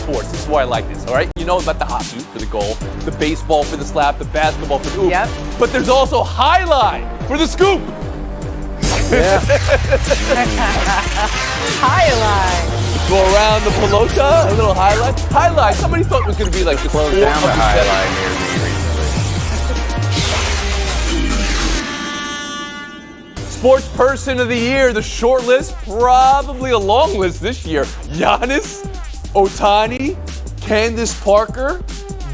sports. This is why I like this, all right? You know about the hockey for the goal, the baseball for the slap, the basketball for the oop. Yep. But there's also highline for the scoop. Yeah. Highline. Go around the pelota, a little highlight. Highlight, somebody thought it was going to be like the Close sport down of the the highline near me recently. Sports person of the year, the short list, probably a long list this year. Giannis, Ohtani, Candace Parker.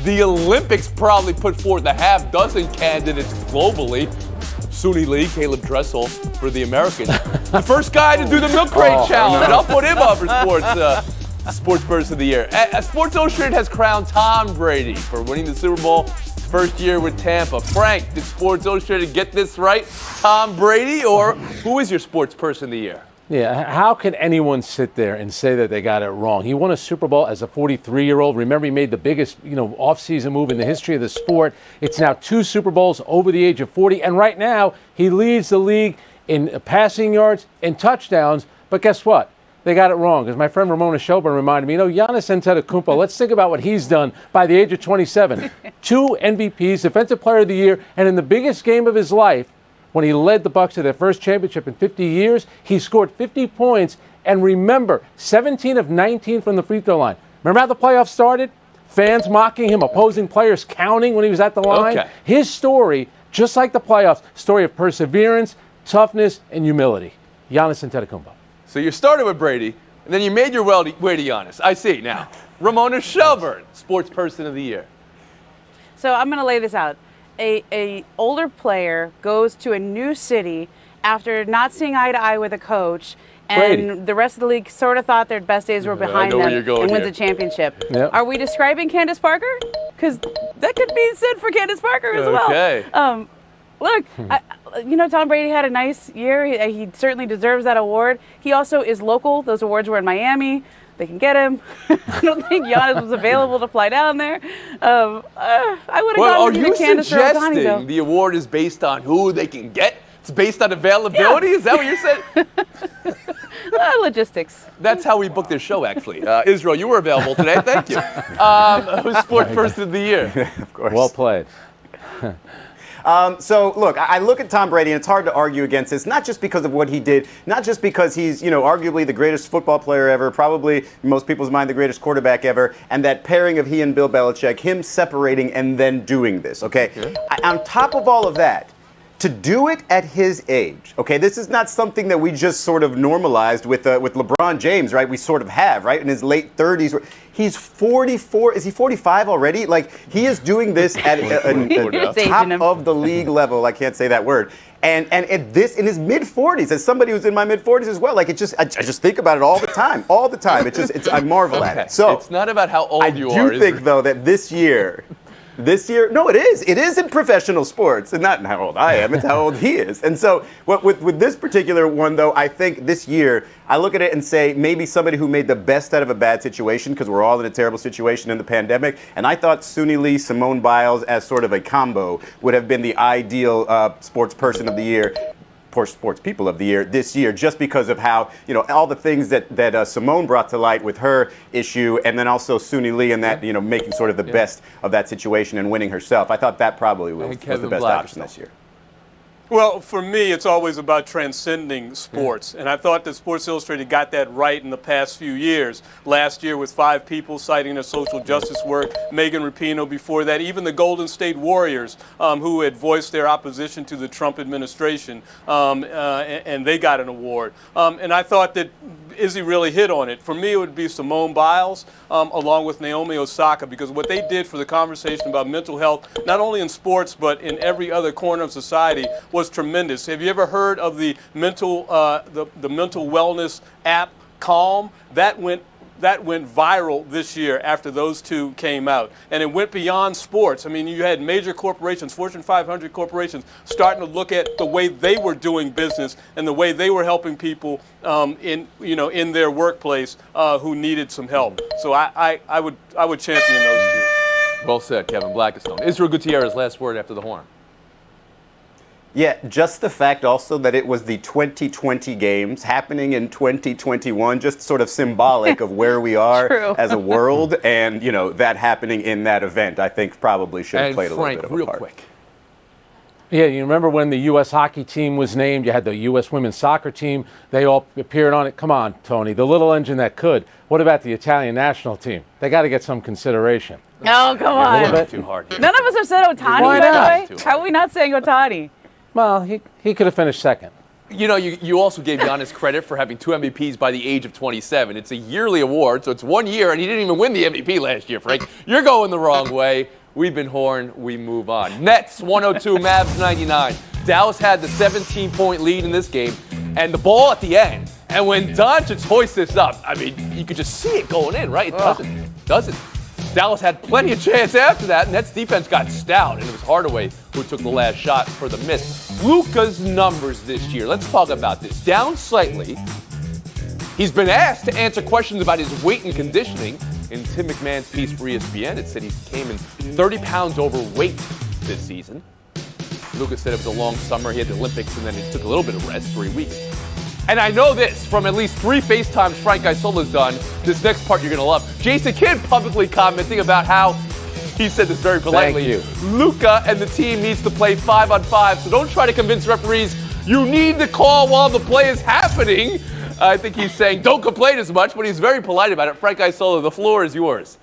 The Olympics probably put forth a half dozen candidates globally. Suni Lee, Caleb Dressel for the Americans. The first guy to do the milk crate challenge. no. I'll put him up for sports person of the year. Sports Illustrated has crowned Tom Brady for winning the Super Bowl his first year with Tampa. Frank, did Sports Illustrated get this right? Tom Brady, or who is your sports person of the year? Yeah, how can anyone sit there and say that they got it wrong? He won a Super Bowl as a 43-year-old. Remember, he made the biggest, off-season move in the history of the sport. It's now 2 Super Bowls over the age of 40, and right now he leads the league in passing yards and touchdowns. But guess what? They got it wrong, because my friend Ramona Shelburne reminded me, Giannis Antetokounmpo, let's think about what he's done by the age of 27. 2 MVPs, Defensive Player of the Year, and in the biggest game of his life, when he led the Bucks to their first championship in 50 years, he scored 50 points. And remember, 17 of 19 from the free throw line. Remember how the playoffs started? Fans mocking him, opposing players counting when he was at the line. Okay. His story, just like the playoffs, story of perseverance, toughness, and humility. Giannis Antetokounmpo. So you started with Brady, and then you made your way to Giannis. I see now. Ramona Shelburne, sports person of the year. So I'm going to lay this out. A older player goes to a new city after not seeing eye to eye with a coach, and Brady. the rest of the league sort of thought their best days were behind them, and wins here. a championship. Yep. Are we describing Candace Parker? Because that could be said for Candace Parker as well. Okay. Look, Tom Brady had a nice year. He certainly deserves that award. He also is local. Those awards were in Miami. They can get him. I don't think Giannis was available to fly down there. I would have gone with either Candace or Ohtani, though. Are you suggesting the award is based on who they can get? It's based on availability? Yeah. Is that what you're saying? Logistics. That's how we booked this show, actually. Israel, you were available today. Thank you. Who's sports person of the year? Of course. Well played. So, look, I look at Tom Brady, and it's hard to argue against this, not just because of what he did, not just because he's, arguably the greatest football player ever, probably in most people's mind the greatest quarterback ever, and that pairing of he and Bill Belichick, him separating and then doing this, okay? On top of all of that, to do it at his age, okay, this is not something that we just sort of normalized with LeBron James, right? We sort of have, right? In his late 30s. He's 44. Is he 45 already? Like, he is doing this at a top of the league level. I can't say that word. And at this, in his mid-40s, as somebody who's in my mid-40s as well, like, I just think about it all the time. All the time. I marvel at it. So it's not about how old you are. I do think, though, that this year, no, it is. It is in professional sports, and not in how old I am. It's how old he is. And so with this particular one, though, I think this year, I look at it and say maybe somebody who made the best out of a bad situation, because we're all in a terrible situation in the pandemic. And I thought Suni Lee, Simone Biles, as sort of a combo, would have been the ideal sports person of the year. Sports people of the year this year, just because of how, all the things that Simone brought to light with her issue, and then also Suni Lee and that, making sort of the best of that situation and winning herself. I thought that probably was the best option this year. Well, for me, it's always about transcending sports. And I thought that Sports Illustrated got that right in the past few years. Last year with 5 people citing their social justice work, Megan Rapinoe before that, even the Golden State Warriors, who had voiced their opposition to the Trump administration, and they got an award. And I thought that Izzy really hit on it. For me, it would be Simone Biles, along with Naomi Osaka, because what they did for the conversation about mental health, not only in sports, but in every other corner of society, was tremendous. Have you ever heard of the mental wellness app Calm? That went viral this year after those 2 came out. And it went beyond sports. I mean, you had major corporations, Fortune 500 corporations, starting to look at the way they were doing business and the way they were helping people in their workplace who needed some help. So I would champion those 2. Well said, Kevin Blackistone. Israel Gutierrez, last word after the horn. Yeah, just the fact also that it was the 2020 games happening in 2021, just sort of symbolic of where we are True. as a world, and that happening in that event, I think probably should have And played a Frank, little bit of a real part. quick. Yeah, you remember when the U.S. hockey team was named? You had the U.S. women's soccer team. They all appeared on it. Come on, Tony, the little engine that could. What about the Italian national team? They got to get some consideration. Oh, come A little on. bit too hard. None of us have said Otani, Why by not? the way. How are we not saying Otani? Well, he could have finished second. You also gave Giannis credit for having 2 MVPs by the age of 27. It's a yearly award, so it's 1 year, and he didn't even win the MVP last year, Frank. You're going the wrong way. We've been horned. We move on. Nets 102, Mavs 99. Dallas had the 17-point lead in this game, and the ball at the end. And when Doncic hoists this up, I mean, you could just see it going in, right? It doesn't. Dallas had plenty of chance after that. Nets defense got stout, and it was Hardaway who took the last shot for the miss. Luka's numbers this year. Let's talk about this. Down slightly. He's been asked to answer questions about his weight and conditioning. In Tim McMahon's piece for ESPN, it said he came in 30 pounds overweight this season. Luka said it was a long summer. He had the Olympics, and then he took a little bit of rest, 3 weeks. And I know this from at least 3 FaceTimes Frank Isola's done. This next part you're going to love. Jason Kidd publicly commenting about how, he said this very politely, Luka and the team needs to play 5-on-5, so don't try to convince referees you need to call while the play is happening. I think he's saying don't complain as much, but he's very polite about it. Frank Isola, the floor is yours.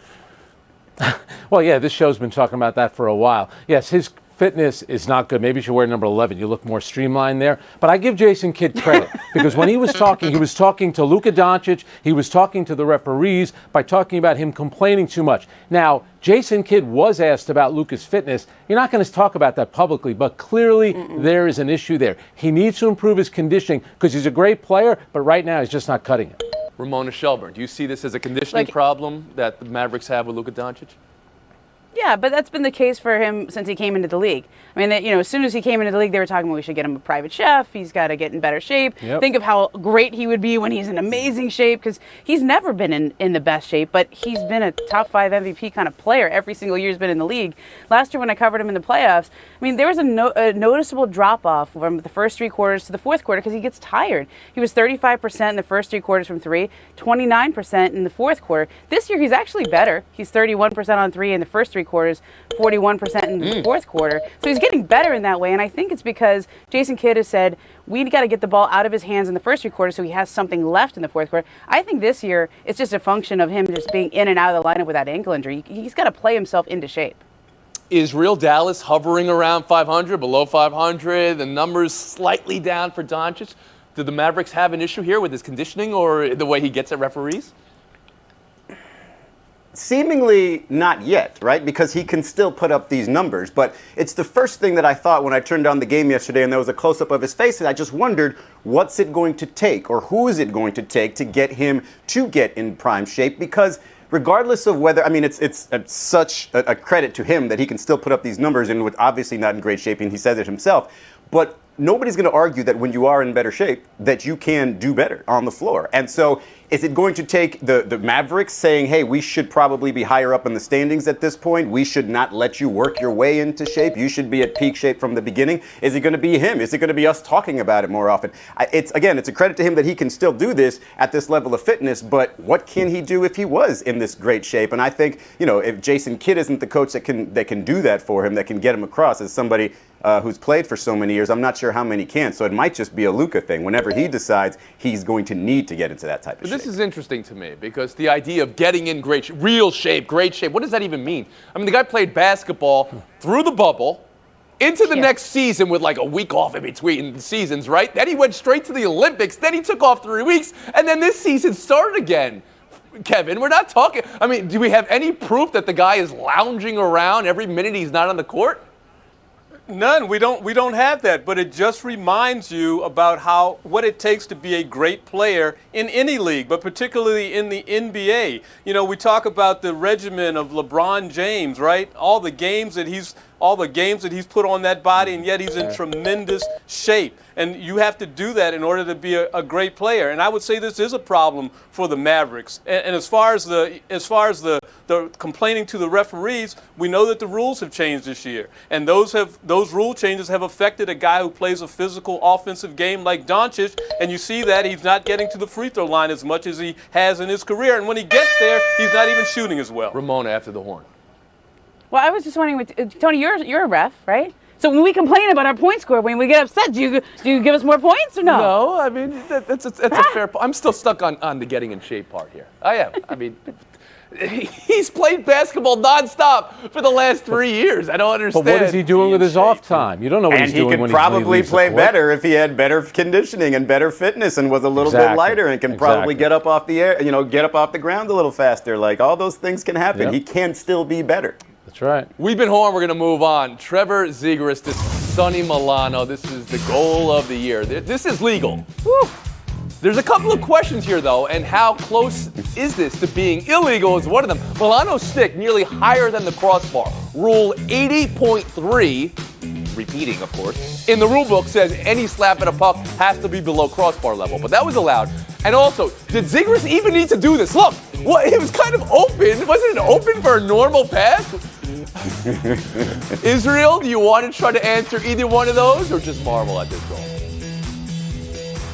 Well, yeah, this show's been talking about that for a while. Yes, his fitness is not good. Maybe you should wear number 11. You look more streamlined there. But I give Jason Kidd credit because when he was talking to Luka Doncic. He was talking to the referees by talking about him complaining too much. Now, Jason Kidd was asked about Luka's fitness. You're not going to talk about that publicly, but clearly there is an issue there. He needs to improve his conditioning because he's a great player, but right now he's just not cutting it. Ramona Shelburne, do you see this as a conditioning problem that the Mavericks have with Luka Doncic? Yeah, but that's been the case for him since he came into the league. I mean, as soon as he came into the league, they were talking about we should get him a private chef. He's got to get in better shape. Yep. Think of how great he would be when he's in amazing shape because he's never been in the best shape, but he's been a top 5 MVP kind of player every single year he's been in the league. Last year when I covered him in the playoffs, I mean, there was a noticeable drop-off from the first 3 quarters to the fourth quarter because he gets tired. He was 35% in the first 3 quarters from 3, 29% in the fourth quarter. This year he's actually better. He's 31% on 3 in the first 3 quarters, 41% in the fourth quarter. So he's getting better in that way, and I think it's because Jason Kidd has said, we got to get the ball out of his hands in the first 3 quarters so he has something left in the fourth quarter. I think this year it's just a function of him just being in and out of the lineup with that ankle injury. He's got to play himself into shape. Is real Dallas hovering around 500, below 500? The numbers slightly down for Doncic. Do the Mavericks have an issue here with his conditioning or the way he gets at referees? Seemingly not yet, right? Because he can still put up these numbers. But it's the first thing that I thought when I turned on the game yesterday and there was a close-up of his face, and I just wondered, what's it going to take or who is it going to take to get him to get in prime shape? Because regardless of whether, I mean, it's such a credit to him that he can still put up these numbers and with obviously not in great shape, and he says it himself. But nobody's going to argue that when you are in better shape, that you can do better on the floor. And so is it going to take the Mavericks saying, hey, we should probably be higher up in the standings at this point. We should not let you work your way into shape. You should be at peak shape from the beginning. Is it going to be him? Is it going to be us talking about it more often? It's a credit to him that he can still do this at this level of fitness, but what can he do if he was in this great shape? And I think, if Jason Kidd isn't the coach that can do that for him, that can get him across as somebody who's played for so many years, I'm not sure how many can. So it might just be a Luka thing. Whenever he decides he's going to need to get into that type of shape. This is interesting to me because the idea of getting in great shape, real shape, great shape, what does that even mean? I mean, the guy played basketball through the bubble into the next season with like a week off in between seasons, right? Then he went straight to the Olympics. Then he took off 3 weeks. And then this season started again. Kevin, we're not talking. I mean, do we have any proof that the guy is lounging around every minute he's not on the court? None. We don't have that, but it just reminds you about what it takes to be a great player in any league, but particularly in the NBA. We talk about the regimen of LeBron James, right? All the games that he's put on that body, and yet he's in tremendous shape. And you have to do that in order to be a great player. And I would say this is a problem for the Mavericks. And as far as the the complaining to the referees, we know that the rules have changed this year. And those rule changes have affected a guy who plays a physical offensive game like Doncic. And you see that he's not getting to the free throw line as much as he has in his career. And when he gets there, he's not even shooting as well. Ramona after the horn. Well, I was just wondering, Tony, you're a ref, right? So when we complain about our point score, when we get upset, do you give us more points or no? No, I mean, that's a fair point. I'm still stuck on the getting in shape part here. I am. I mean, he's played basketball nonstop for the last 3 years. I don't understand. But what is he doing with his off time? You don't know what he's doing when he could probably leaves play the court. better if he had better conditioning and better fitness and was a little bit lighter and can probably get up off the air, get up off the ground a little faster. Like, all those things can happen. Yep. He can still be better. That's right. We've been horned. We're going to move on. Trevor Zegras, this Sonny Milano. This is the goal of the year. This is legal. Woo. There's a couple of questions here, though, and how close is this to being illegal is one of them. Milano's stick nearly higher than the crossbar. Rule 80.3, repeating, of course, in the rule book says any slap at a puck has to be below crossbar level, but that was allowed. And also, did Zegras even need to do this? Look, it was kind of open. Wasn't it open for a normal pass? Israel, do you want to try to answer either one of those or just marvel at this goal?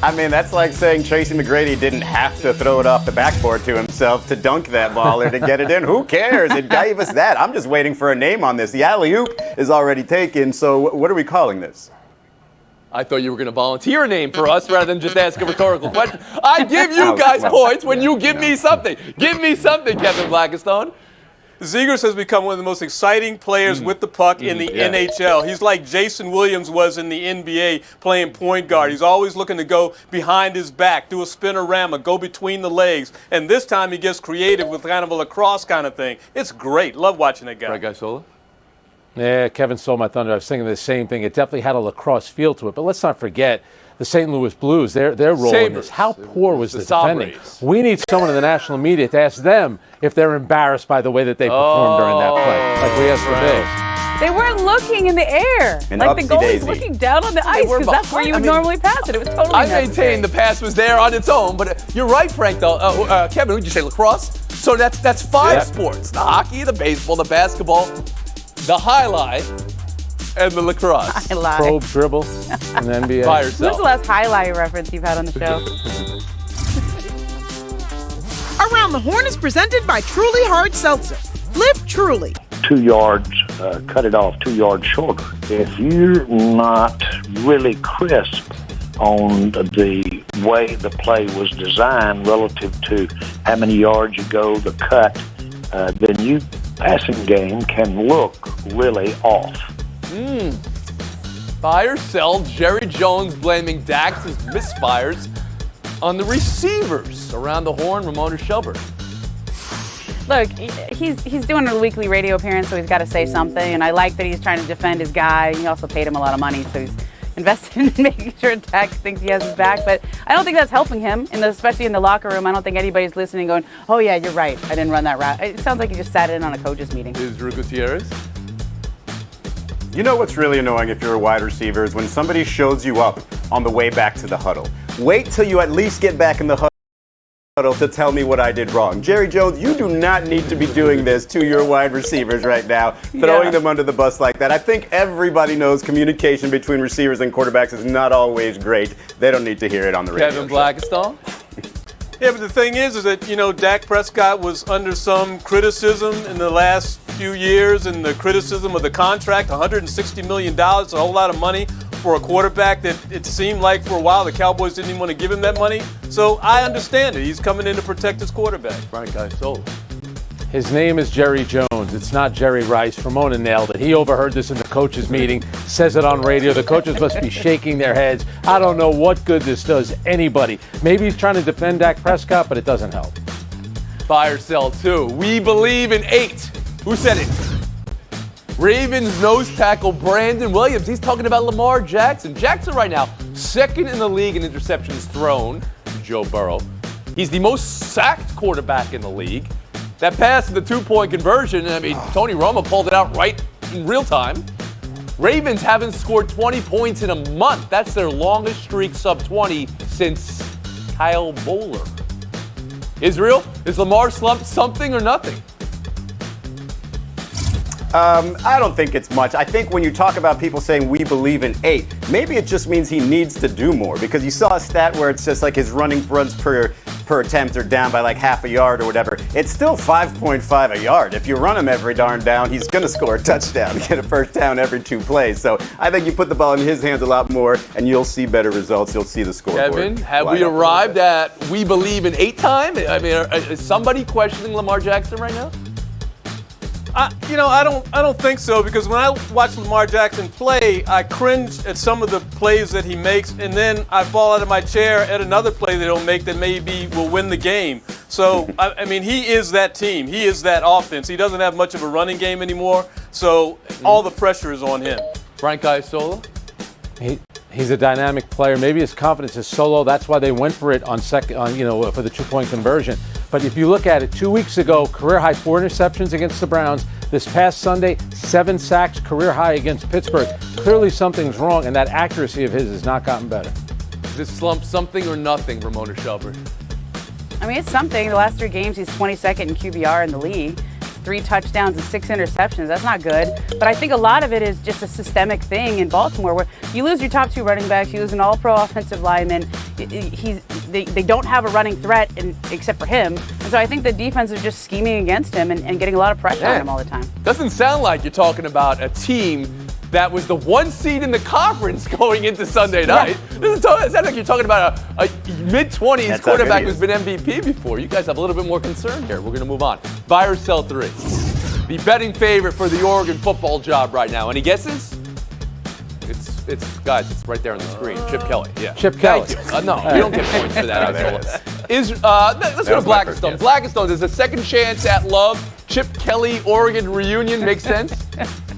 I mean, that's like saying Tracy McGrady didn't have to throw it off the backboard to himself to dunk that ball or to get it in. Who cares? It gave us that. I'm just waiting for a name on this. The alley-oop is already taken, so what are we calling this? I thought you were going to volunteer a name for us rather than just ask a rhetorical question. I give you guys points when you give me something. Give me something, Kevin Blackistone. Zegras has become one of the most exciting players with the puck in the NHL. He's like Jason Williams was in the NBA playing point guard. He's always looking to go behind his back, do a spinorama, go between the legs. And this time he gets creative with kind of a lacrosse kind of thing. It's great. Love watching that guy. Right, guy Sola? Yeah, Kevin stole my thunder. I was thinking the same thing. It definitely had a lacrosse feel to it. But let's not forget the St. Louis Blues, their role in this. How poor was the defending? We need someone in the national media to ask them if they're embarrassed by the way that they performed during that play, like we asked the Bills. They weren't looking in the air. Like the goalie's looking down on the ice because that's where you would normally pass it. It was totally I maintain the pass was there on its own, but you're right, Frank, though. Kevin, would you say lacrosse? So that's five sports. The hockey, the baseball, the basketball, the highlight, and the lacrosse. Probe, dribble, and the NBA. By yourself. When's the last highlight reference you've had on the show? Around the Horn is presented by Truly Hard Seltzer. Live Truly. 2 yards, cut it off 2 yards shorter. If you're not really crisp on the way the play was designed relative to how many yards you go, the cut, then your passing game can look really off. Buy or sell, Jerry Jones blaming Dax's misfires on the receivers. Around the Horn, Ramona Shelburne. Look, he's doing a weekly radio appearance, so he's got to say something. And I like that he's trying to defend his guy. He also paid him a lot of money, so he's invested in making sure Dax thinks he has his back. But I don't think that's helping him, especially in the locker room. I don't think anybody's listening going, oh, yeah, you're right. I didn't run that route. It sounds like he just sat in on a coach's meeting. Is Drew Gutierrez? You know what's really annoying if you're a wide receiver is when somebody shows you up on the way back to the huddle. Wait till you at least get back in the huddle to tell me what I did wrong. Jerry Jones, you do not need to be doing this to your wide receivers right now, throwing them under the bus like that. I think everybody knows communication between receivers and quarterbacks is not always great. They don't need to hear it on the radio. Kevin Blackistone? Yeah, but the thing is that, Dak Prescott was under some criticism in the last few years, and the criticism of the contract, $160 million, a whole lot of money for a quarterback that it seemed like for a while the Cowboys didn't even want to give him that money. So I understand it. He's coming in to protect his quarterback. Frank Isola. His name is Jerry Jones. It's not Jerry Rice. Ramona nailed it. He overheard this in the coaches' meeting, says it on radio. The coaches must be shaking their heads. I don't know what good this does anybody. Maybe he's trying to defend Dak Prescott, but it doesn't help. Buy or sell, too. We believe in 8. Who said it? Ravens nose tackle Brandon Williams. He's talking about Lamar Jackson. Jackson right now, second in the league in interceptions thrown to Joe Burrow. He's the most sacked quarterback in the league. That pass in the 2-point conversion, Tony Romo pulled it out right in real time. Ravens haven't scored 20 points in a month. That's their longest streak sub 20 since Kyle Bowler. Israel, is Lamar slumped something or nothing? I don't think it's much. I think when you talk about people saying we believe in 8, maybe it just means he needs to do more, because you saw a stat where it's just like his running runs per attempt are down by like half a yard or whatever. It's still 5.5 a yard. If you run him every darn down, he's going to score a touchdown, get a first down every 2 plays. So I think you put the ball in his hands a lot more, and you'll see better results. You'll see the scoreboard. Kevin, have we arrived at we believe in 8 time? I mean, is somebody questioning Lamar Jackson right now? I don't think so, because when I watch Lamar Jackson play, I cringe at some of the plays that he makes, and then I fall out of my chair at another play that he'll make that maybe will win the game. So, I mean, he is that team. He is that offense. He doesn't have much of a running game anymore, so all the pressure is on him. Frank Isola? He's a dynamic player. Maybe his confidence is so low. That's why they went for it for the 2-point conversion. But if you look at it, 2 weeks ago, career high 4 interceptions against the Browns. This past Sunday, 7 sacks, career high against Pittsburgh. Clearly something's wrong, and that accuracy of his has not gotten better. Is this slump something or nothing, Ramona Shelburne? I mean, it's something. The last 3 games, he's 22nd in QBR in the league. 3 touchdowns and 6 interceptions. That's not good. But I think a lot of it is just a systemic thing in Baltimore, where you lose your top 2 running backs, you lose an all-pro offensive lineman. They don't have a running threat except for him. And so I think the defense is just scheming against him and getting a lot of pressure on him all the time. Doesn't sound like you're talking about a team that was the 1 seed in the conference going into Sunday night. It sounds like you're talking about a mid-20s quarterback who's been MVP before. You guys have a little bit more concern here. We're going to move on. Buy or sell 3. The betting favorite for the Oregon football job right now. Any guesses? It's guys, it's right there on the screen. Chip Kelly. Yeah. Chip Kelly. No, you don't get points for that. Let's go to Blackistone. Blackistone, there's a second chance at love. Chip Kelly, Oregon reunion makes sense?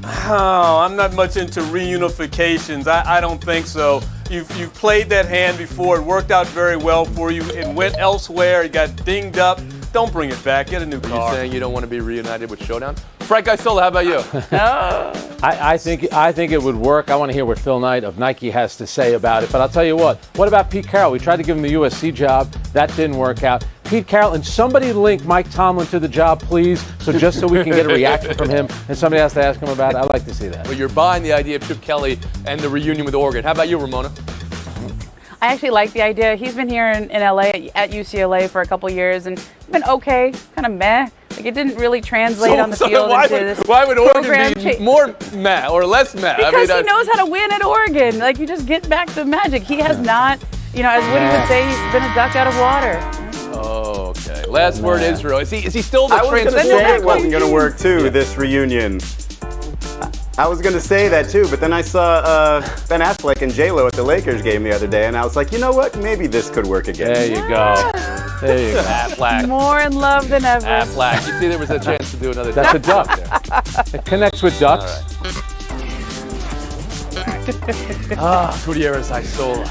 Oh, I'm not much into reunifications. I don't think so. You've played that hand before. It worked out very well for you. It went elsewhere. It got dinged up. Don't bring it back. Get a new car. Are you saying you don't want to be reunited with Showdown? Frank Isola, how about you? I think it would work. I want to hear what Phil Knight of Nike has to say about it. But I'll tell you what about Pete Carroll? We tried to give him the USC job. That didn't work out. Pete Carroll, and somebody link Mike Tomlin to the job, please, just so we can get a reaction from him, and somebody has to ask him about it. I'd like to see that. Well, you're buying the idea of Chip Kelly and the reunion with Oregon. How about you, Ramona? I actually like the idea. He's been here in LA at UCLA for a couple years and been okay, kind of meh. Like, it didn't really translate on the field. Why would Oregon be more meh or less meh? Because he knows how to win at Oregon. Like, you just get back to magic. He has not, as Woody would say, he's been a duck out of water. Oh, okay. Last word, Israel. Is he still the I was going to say it wasn't going to work, too, this reunion. I was going to say that, too, but then I saw Ben Affleck and J-Lo at the Lakers game the other day, and I was like, you know what? Maybe this could work again. There you go. There you go. Affleck. More in love than ever. Affleck. You see, there was a chance to do another. That's a duck. It connects with ducks. Gutierrez Isola.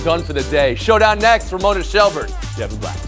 Done for the day. Showdown next. Ramona Shelburne. Devin Black.